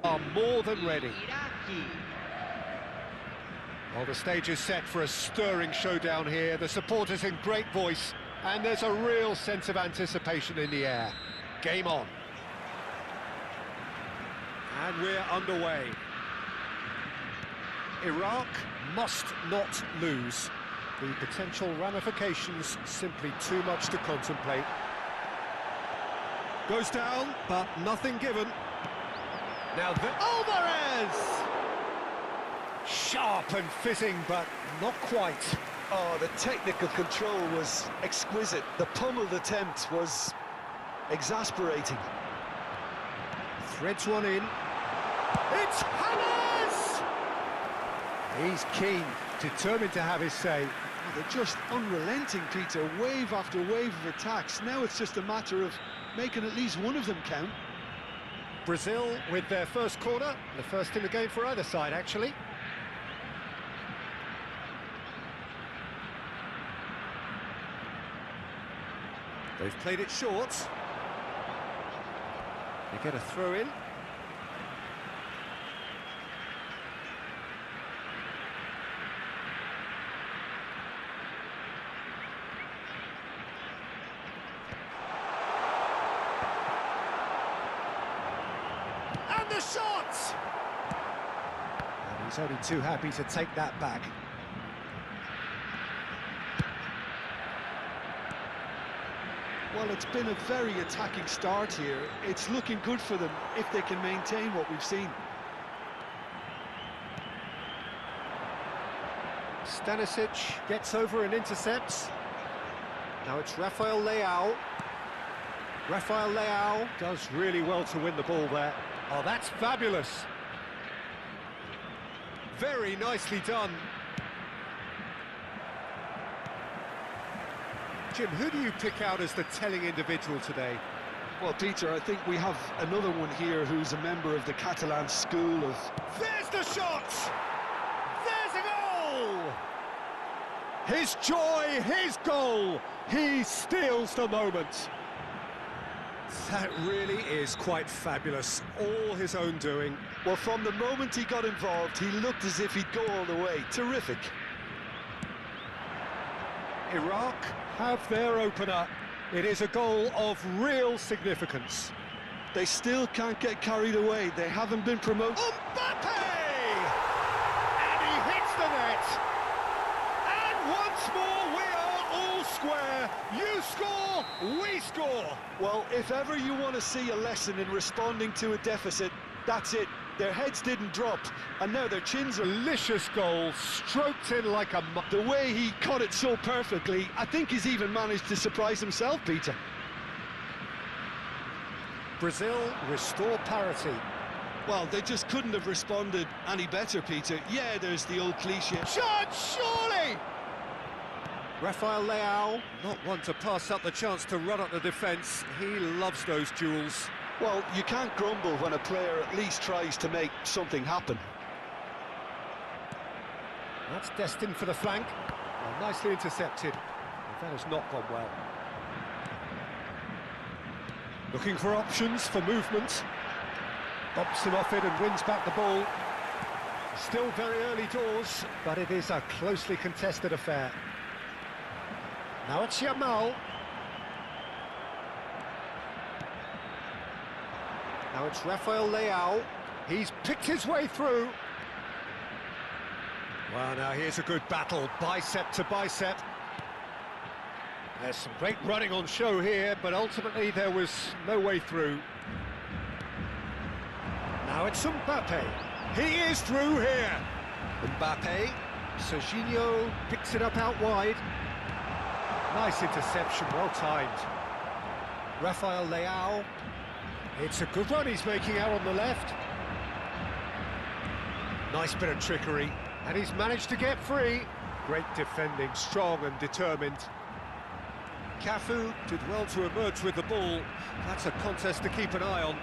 Are more than ready. Well, the stage is set for a stirring showdown here. The supporters in great voice, and there's a real sense of anticipation in the air. Game on. And we're underway. Iraq must not lose. The potential ramifications simply too much to contemplate. Goes down, but nothing given. Now Alvarez! Sharp and fizzing, but not quite. Oh, the technical control was exquisite. The pummeled attempt was exasperating. Threads one in. It's James! He's keen, determined to have his say. Oh, they're just unrelenting, Peter. Wave after wave of attacks. Now it's just a matter of making at least one of them count. Brazil with their first corner, the first in the game for either side, actually. They've played it short. They get a throw in. And the shot! And he's only too happy to take that back. Well, it's been a very attacking start here. It's looking good for them if they can maintain what we've seen. Stanisic gets over and intercepts. Now it's Rafael Leao. Rafael Leao does really well to win the ball there. Oh, that's fabulous. Very nicely done. Jim, who do you pick out as the telling individual today? Well, Peter, I think we have another one here who's a member of the Catalan school of... There's the shot! There's a goal! His joy, his goal! He steals the moment. That really is quite fabulous. All his own doing. Well, from the moment he got involved, he looked as if he'd go all the way. Terrific. Iraq have their opener. It is a goal of real significance. They still can't get carried away. They haven't been promoted. Mbappe! And he hits the net. And once more we are all square. You score, we score. Well, if ever you want to see a lesson in responding to a deficit, that's it. Their heads didn't drop, and now their chins are... Delicious goal, stroked in like a... The way he cut it so perfectly, I think he's even managed to surprise himself, Peter. Brazil restore parity. Well, they just couldn't have responded any better, Peter. Yeah, there's the old cliche. Shot, surely! Rafael Leao, not one to pass up the chance to run at the defence. He loves those duels. Well, you can't grumble when a player at least tries to make something happen. That's destined for the flank. Well, nicely intercepted. But that has not gone well. Looking for options for movement. Bumps him off it and wins back the ball. Still very early doors, but it is a closely contested affair. Now it's Yamal. Now it's Rafael Leao. He's picked his way through. Well, now here's a good battle, bicep to bicep. There's some great running on show here, but ultimately there was no way through. Now it's Mbappe. He is through here. Mbappe. Serginho picks it up out wide. Nice interception, well timed. Rafael Leao. It's a good run he's making out on the left. Nice bit of trickery, and he's managed to get free. Great defending, strong and determined. Cafu did well to emerge with the ball. That's a contest to keep an eye on.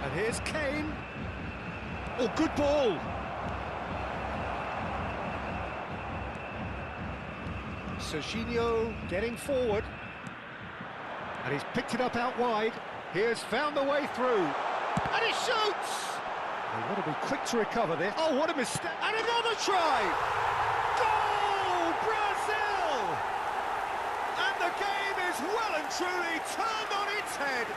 And here's Kane. Oh, good ball. Serginho getting forward. And he's picked it up out wide. He has found the way through. And he shoots! They want to be quick to recover this. Oh, what a mistake. And another try! Goal! Brazil! And the game is well and truly turned on its head.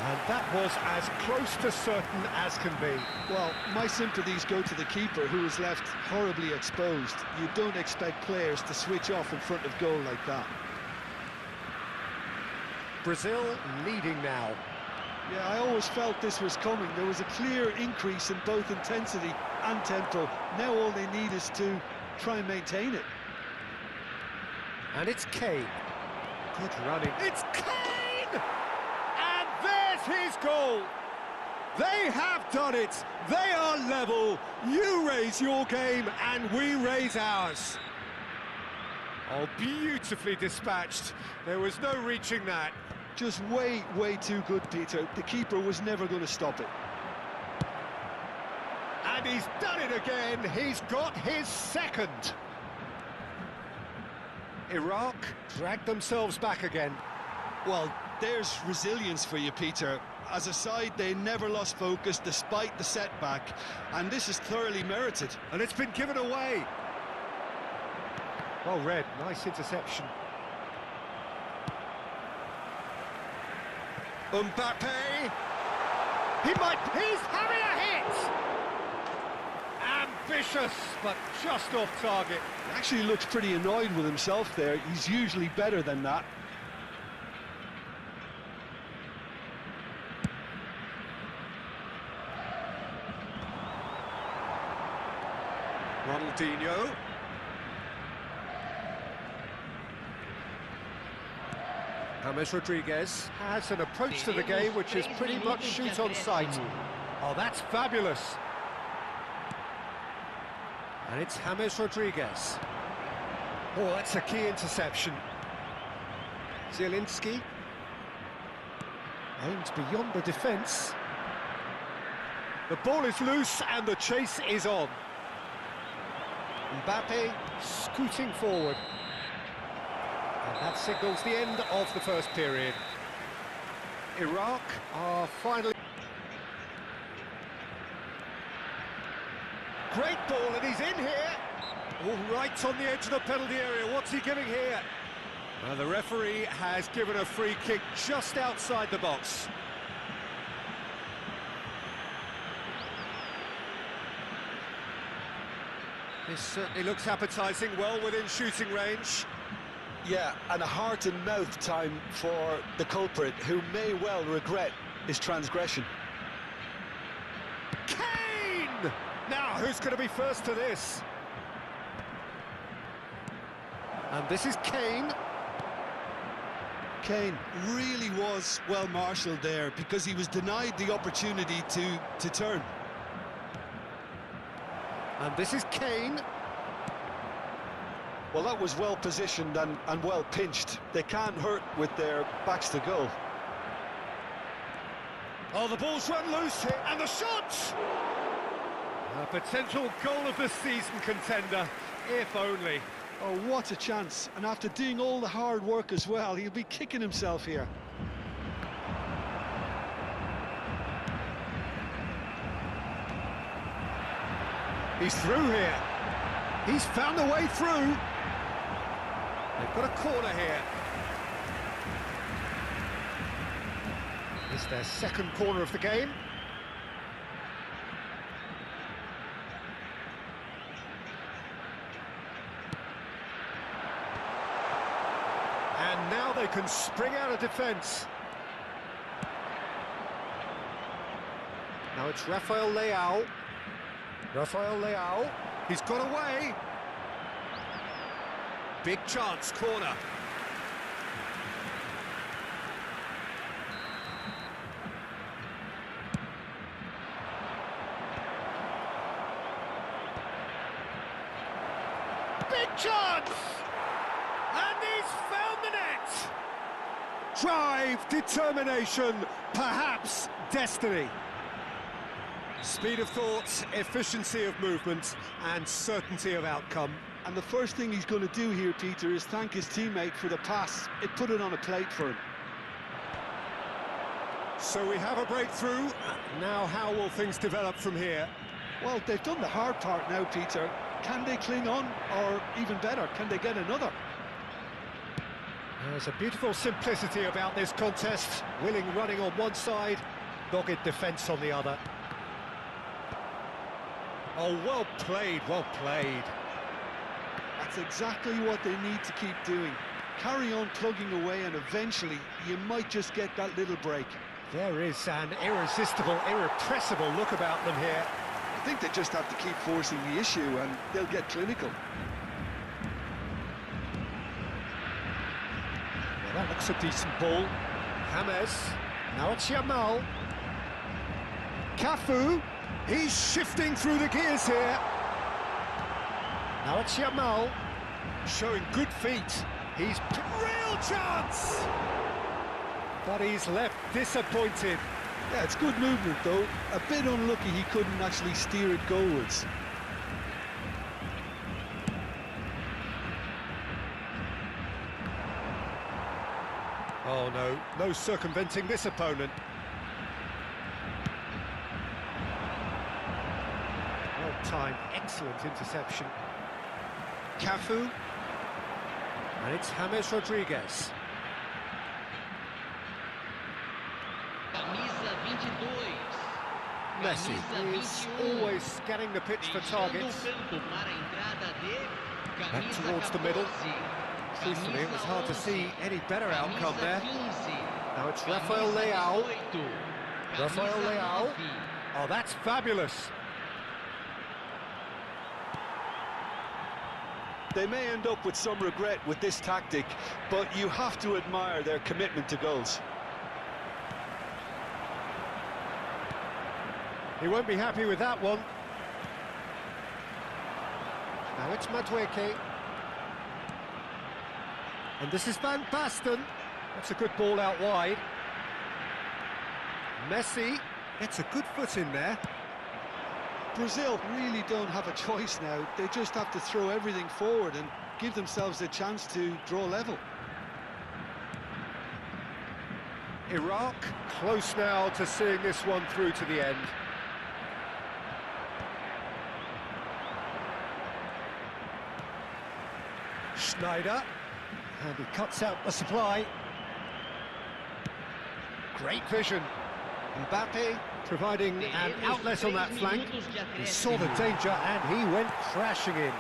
And that was as close to certain as can be. Well, my sympathies go to the keeper, who was left horribly exposed. You don't expect players to switch off in front of goal like that. Brazil leading now. Yeah, I always felt this was coming. There was a clear increase in both intensity and tempo. Now all they need is to try and maintain it. And it's Kane. Good running. It's Kane! And there's his goal! They have done it! They are level! You raise your game and we raise ours. Oh, beautifully dispatched. There was no reaching that. Just way, way too good, Peter. The keeper was never going to stop it. And he's done it again. He's got his second. Iraq dragged themselves back again. Well, there's resilience for you, Peter. As a side, they never lost focus despite the setback, and this is thoroughly merited. And it's been given away. Well read, nice interception. Mbappe. He's having a hit! Ambitious, but just off target. He actually looks pretty annoyed with himself there. He's usually better than that. Ronaldinho. James Rodriguez has an approach to the game which is pretty much shoot on sight. Oh, that's fabulous. And it's James Rodriguez. Oh, that's a key interception. Zielinski aims beyond the defence. The ball is loose and the chase is on. Mbappe scooting forward. And that signals the end of the first period. Iraq are finally... Great ball, and he's in here. Oh, right on the edge of the penalty area. What's he giving here? Well, the referee has given a free kick just outside the box. This certainly looks appetising, well within shooting range. Yeah, and a heart and mouth time for the culprit, who may well regret his transgression. Kane! Now, who's going to be first to this? And this is Kane. Kane really was well marshalled there, because he was denied the opportunity to turn. And this is Kane. Well, that was well positioned and well pinched. They can't hurt with their backs to goal. Oh, the ball's run loose here, and the shot! A potential goal of the season contender, if only. Oh, what a chance. And after doing all the hard work as well, he'll be kicking himself here. He's through here. He's found a way through. They've got a corner here. It's their second corner of the game. And now they can spring out of defence. Now it's Rafael Leao. Rafael Leao, he's got away. Big chance, corner. Big chance! And he's found the net! Drive, determination, perhaps destiny. Speed of thought, efficiency of movement, and certainty of outcome. And the first thing he's going to do here, Peter, is thank his teammate for the pass. It put it on a plate for him. So we have a breakthrough. Now how will things develop from here? Well, they've done the hard part now, Peter. Can they cling on, or even better, can they get another? There's a beautiful simplicity about this contest. Willing running on one side, dogged defence on the other. Oh, well played, well played. That's exactly what they need to keep doing. Carry on plugging away, and eventually you might just get that little break. There is an irresistible, irrepressible look about them here. I think they just have to keep forcing the issue and they'll get clinical. Well, that looks a decent ball. James, now it's Yamal. Cafu, he's shifting through the gears here. Now it's Yamal, showing good feet. He's real chance! But he's left disappointed. Yeah, it's good movement though. A bit unlucky he couldn't actually steer it goalwards. Oh no, no circumventing this opponent. Well-timed, excellent interception. Cafu. And it's James Rodriguez. Messi is always scanning the pitch for targets. Back towards the middle. Truthfully, it was hard to see any better outcome there. Now it's Rafael Leao. Rafael Leao. Oh, that's fabulous. They may end up with some regret with this tactic, but you have to admire their commitment to goals. He won't be happy with that one. Now it's Madueke. And this is Van Basten. That's a good ball out wide. Messi gets a good foot in there. Brazil really don't have a choice now. They just have to throw everything forward and give themselves a chance to draw level. Iraq close now to seeing this one through to the end. Schneider, and he cuts out the supply. Great vision. Mbappe providing an outlet on that flank. He saw the danger and he went crashing in.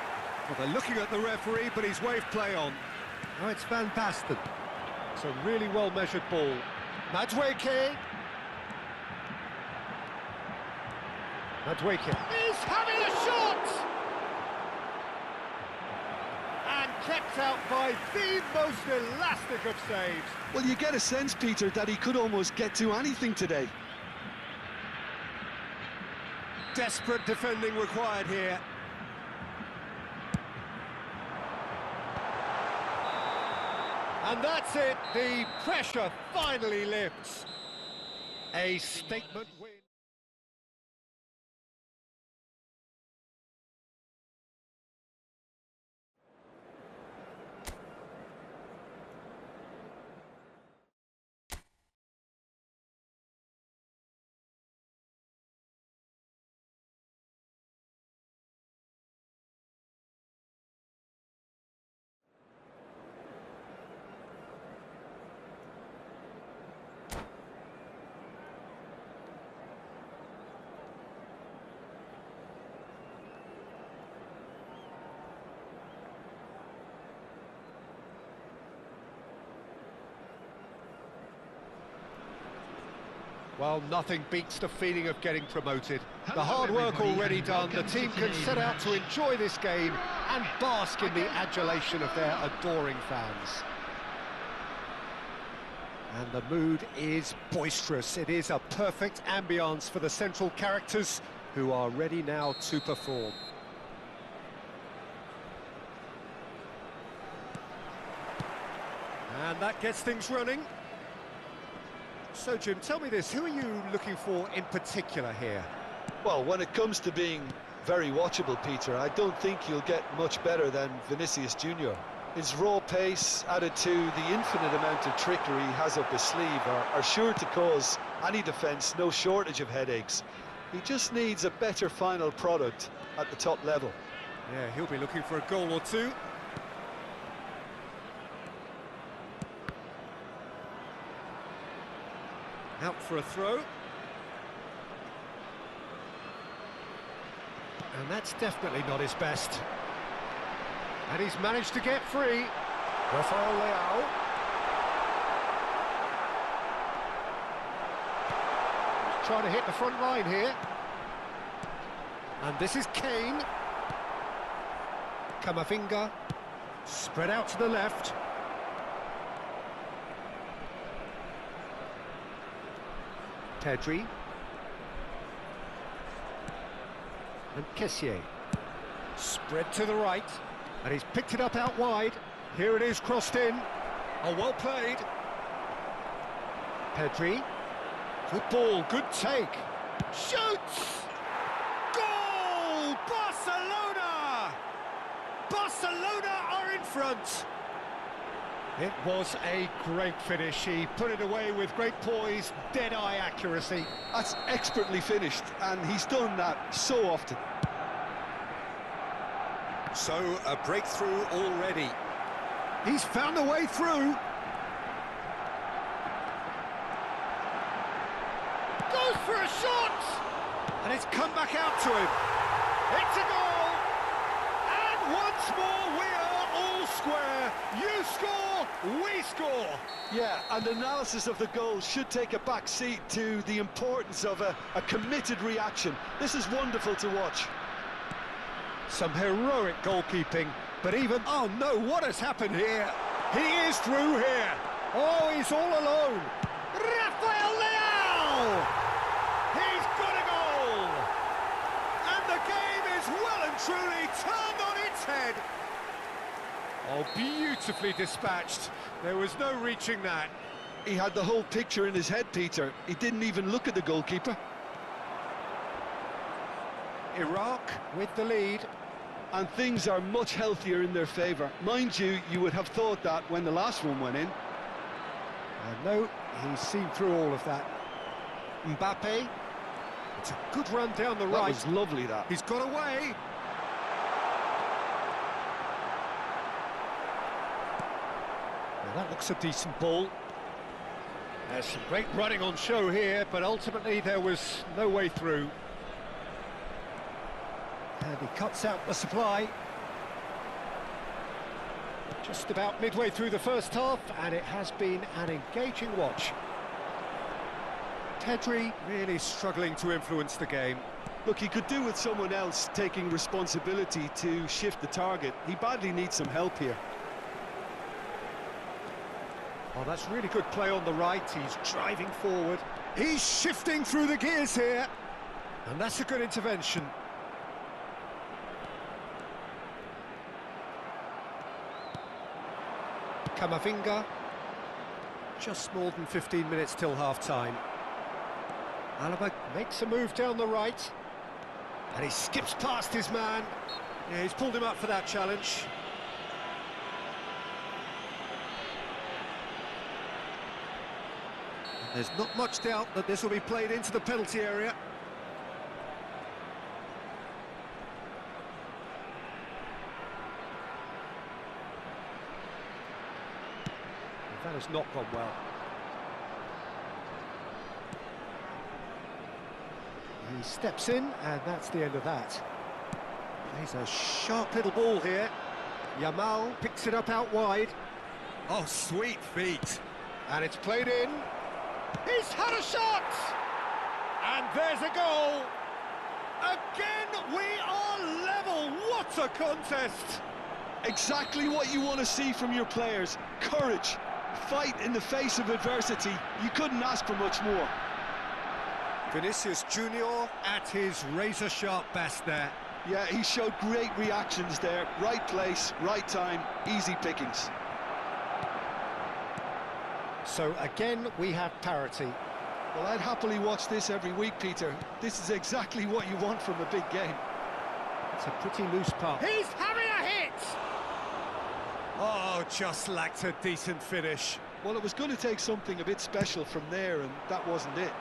Well, they're looking at the referee, but he's waved play on. Now it's Van Basten. It's a really well-measured ball. Madueke. Madueke. He's having a shot! And kept out by the most elastic of saves. Well, you get a sense, Peter, that he could almost get to anything today. Desperate defending required here. And that's it, the pressure finally lifts. A statement win. Well, nothing beats the feeling of getting promoted. The hard work already done, the team can set out to enjoy this game and bask in the adulation of their adoring fans. And the mood is boisterous. It is a perfect ambience for the central characters who are ready now to perform. And that gets things running. So, Jim, tell me this, who are you looking for in particular here? Well, when it comes to being very watchable, Peter, I don't think you'll get much better than Vinicius Junior. His raw pace, added to the infinite amount of trickery he has up his sleeve, are sure to cause any defence no shortage of headaches. He just needs a better final product at the top level. Yeah, he'll be looking for a goal or two. Out for a throw. And that's definitely not his best. And he's managed to get free. Rafael Leao. He's trying to hit the front line here. And this is Kane. Camavinga. Spread out to the left. Pedri. And Kessié. Spread to the right. And he's picked it up out wide. Here it is, crossed in. Oh, well played. Pedri. Good ball, good take. Shoots! Goal! Barcelona! Barcelona are in front. It was a great finish. He put it away with great poise, dead-eye accuracy. That's expertly finished, and he's done that so often. So, a breakthrough already. He's found a way through. Goes for a shot! And it's come back out to him. It's a goal! And once more we are all square. You score, we score. Yeah, and analysis of the goal should take a back seat to the importance of a committed reaction. This is wonderful to watch. Some heroic goalkeeping, but even... Oh no, what has happened here? He is through here. Oh, he's all alone. Rafael Leao! He's got a goal! And the game is well and truly turned on its head. Oh, beautifully dispatched. There was no reaching that. He had the whole picture in his head, Peter. He didn't even look at the goalkeeper. Iraq with the lead. And things are much healthier in their favour. Mind you, you would have thought that when the last one went in. No, he's seen through all of that. Mbappe. It's a good run down the right. That was lovely, that. He's got away. Now that looks a decent ball. There's some great running on show here, but ultimately there was no way through. And he cuts out the supply. Just about midway through the first half, and it has been an engaging watch. Pedri really struggling to influence the game. Look, he could do with someone else taking responsibility to shift the target. He badly needs some help here. Oh, that's really good play on the right. He's driving forward. He's shifting through the gears here. And that's a good intervention. Camavinga. Just more than 15 minutes till half-time. Alaba makes a move down the right. And he skips past his man. Yeah, he's pulled him up for that challenge. There's not much doubt that this will be played into the penalty area. That has not gone well. He steps in, and that's the end of that. Plays a sharp little ball here. Yamal picks it up out wide. Oh, sweet feet. And it's played in. He's had a shot! And there's a goal! Again, we are level! What a contest! Exactly what you want to see from your players. Courage, fight in the face of adversity. You couldn't ask for much more. Vinicius Junior at his razor-sharp best there. Yeah, he showed great reactions there. Right place, right time, easy pickings. So again, we have parity. Well, I'd happily watch this every week, Peter. This is exactly what you want from a big game. It's a pretty loose pass. He's having a hit! Oh, just lacked a decent finish. Well, it was going to take something a bit special from there, and that wasn't it.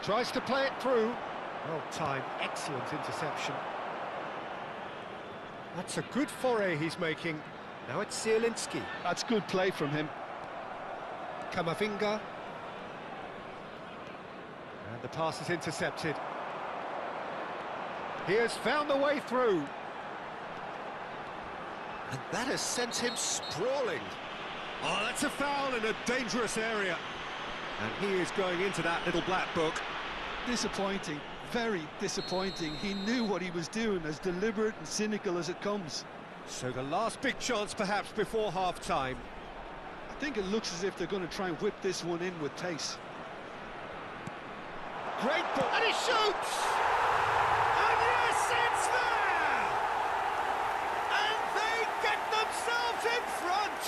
Tries to play it through. Well timed, excellent interception. That's a good foray he's making. Now it's Zielinski. That's good play from him. Camavinga. And the pass is intercepted. He has found the way through. And that has sent him sprawling. Oh, that's a foul in a dangerous area. And he is going into that little black book. Disappointing, very disappointing. He knew what he was doing, as deliberate and cynical as it comes. So the last big chance perhaps before half-time. I think it looks as if they're going to try and whip this one in with pace. Great ball, and he shoots! And yes, it's there! And they get themselves in front!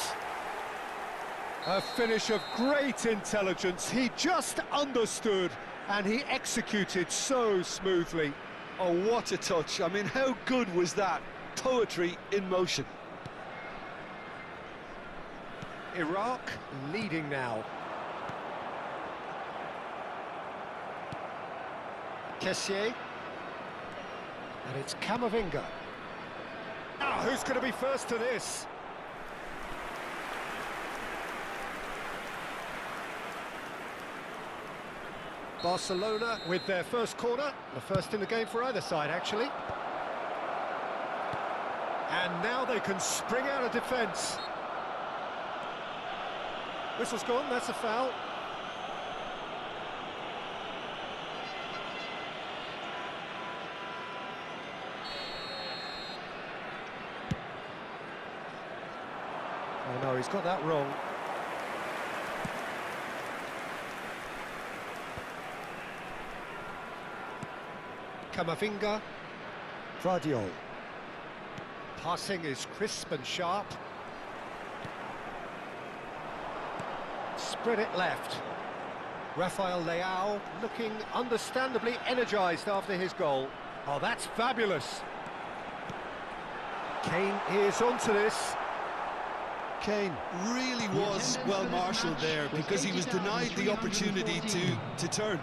A finish of great intelligence. He just understood, and he executed so smoothly. Oh, what a touch. I mean, how good was that? Poetry in motion. Iraq leading now. Kessié. And it's Camavinga. Now, who's going to be first to this? Barcelona with their first corner, the first in the game for either side, actually. And now they can spring out of defence. Whistle's gone, that's a foul. Oh no, he's got that wrong. Camavinga. Vardiol. Passing is crisp and sharp. Spread it left. Rafael Leao looking understandably energised after his goal. Oh, that's fabulous. Kane is onto this. Kane really was well marshalled there, because he was denied the opportunity to turn.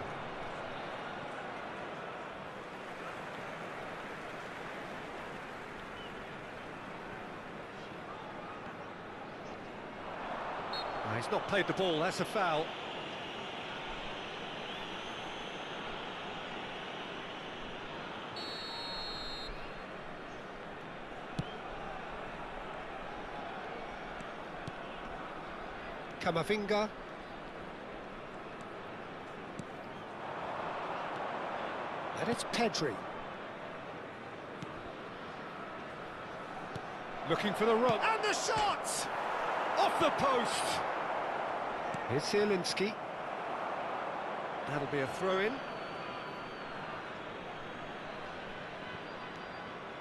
He's not played the ball, that's a foul. Camavinga. And it's Pedri. Looking for the run. And the shot! Off the post! Here's Zielinski. That'll be a throw-in.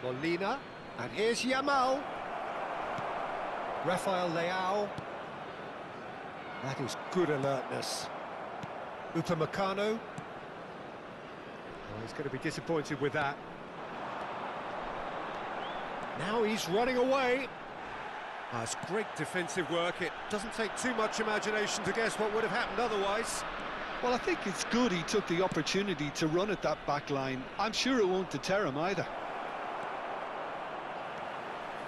Molina. And here's Yamal. Rafael Leao. That is good alertness. Upamecano. Oh, he's going to be disappointed with that. Now he's running away. That's great defensive work. It doesn't take too much imagination to guess what would have happened otherwise. Well, I think it's good he took the opportunity to run at that back line. I'm sure it won't deter him either.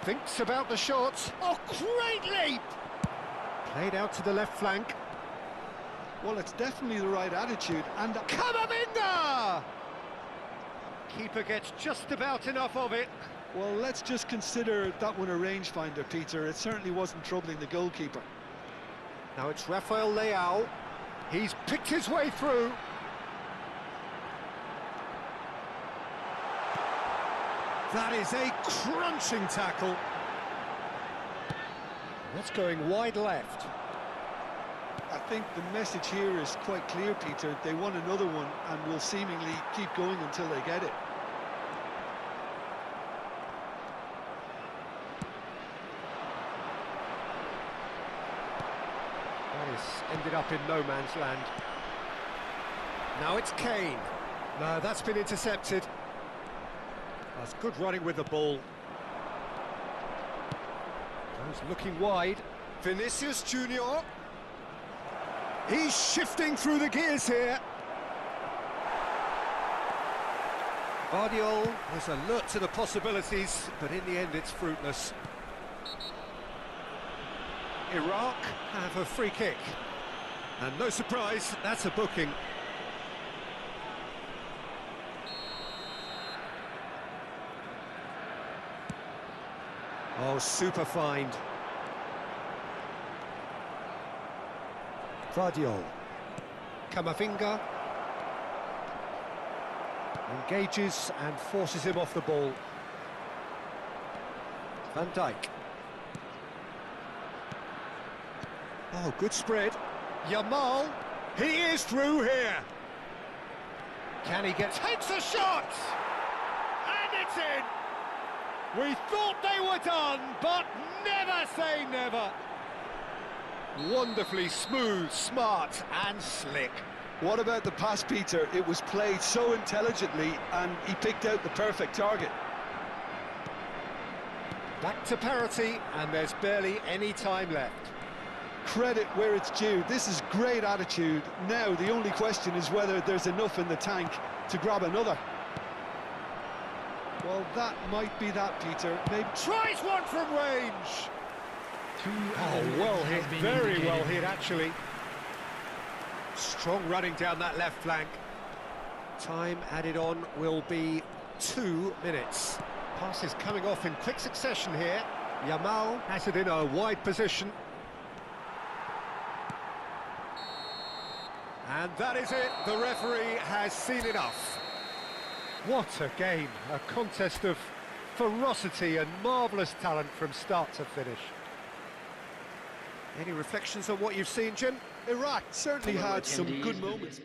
Thinks about the shot. Oh, great leap! Played out to the left flank. Well, it's definitely the right attitude, and... Camavinga! Keeper gets just about enough of it. Well, let's just consider that one a rangefinder, Peter. It certainly wasn't troubling the goalkeeper. Now it's Rafael Leao. He's picked his way through. That is a crunching tackle. That's going wide left. I think the message here is quite clear, Peter. They want another one and will seemingly keep going until they get it. Ended up in no man's land. Now it's Kane. No, that's been intercepted. That's good running with the ball. He's looking wide. Vinicius Junior. He's shifting through the gears here. Guardiola is alert to the possibilities, but in the end it's fruitless. Iraq have a free kick. And no surprise, that's a booking. Oh, super find. Guardiola. Camavinga. Engages and forces him off the ball. Van Dijk. Oh, good spread. Yamal, he is through here. Can he get... Takes a shot! And it's in! We thought they were done, but never say never. Wonderfully smooth, smart and slick. What about the pass, Peter? It was played so intelligently and he picked out the perfect target. Back to parity and there's barely any time left. Credit where it's due. This is great attitude. Now the only question is whether there's enough in the tank to grab another. Well, that might be that, Peter. Maybe tries one from range. Oh, well hit, very well hit actually. Strong running down that left flank. Time added on will be 2 minutes. Passes coming off in quick succession here. Yamal has it in a wide position. And that is it, the referee has seen enough. What a game, a contest of ferocity and marvellous talent from start to finish. Any reflections on what you've seen, Jim? Iraq certainly had some good moments.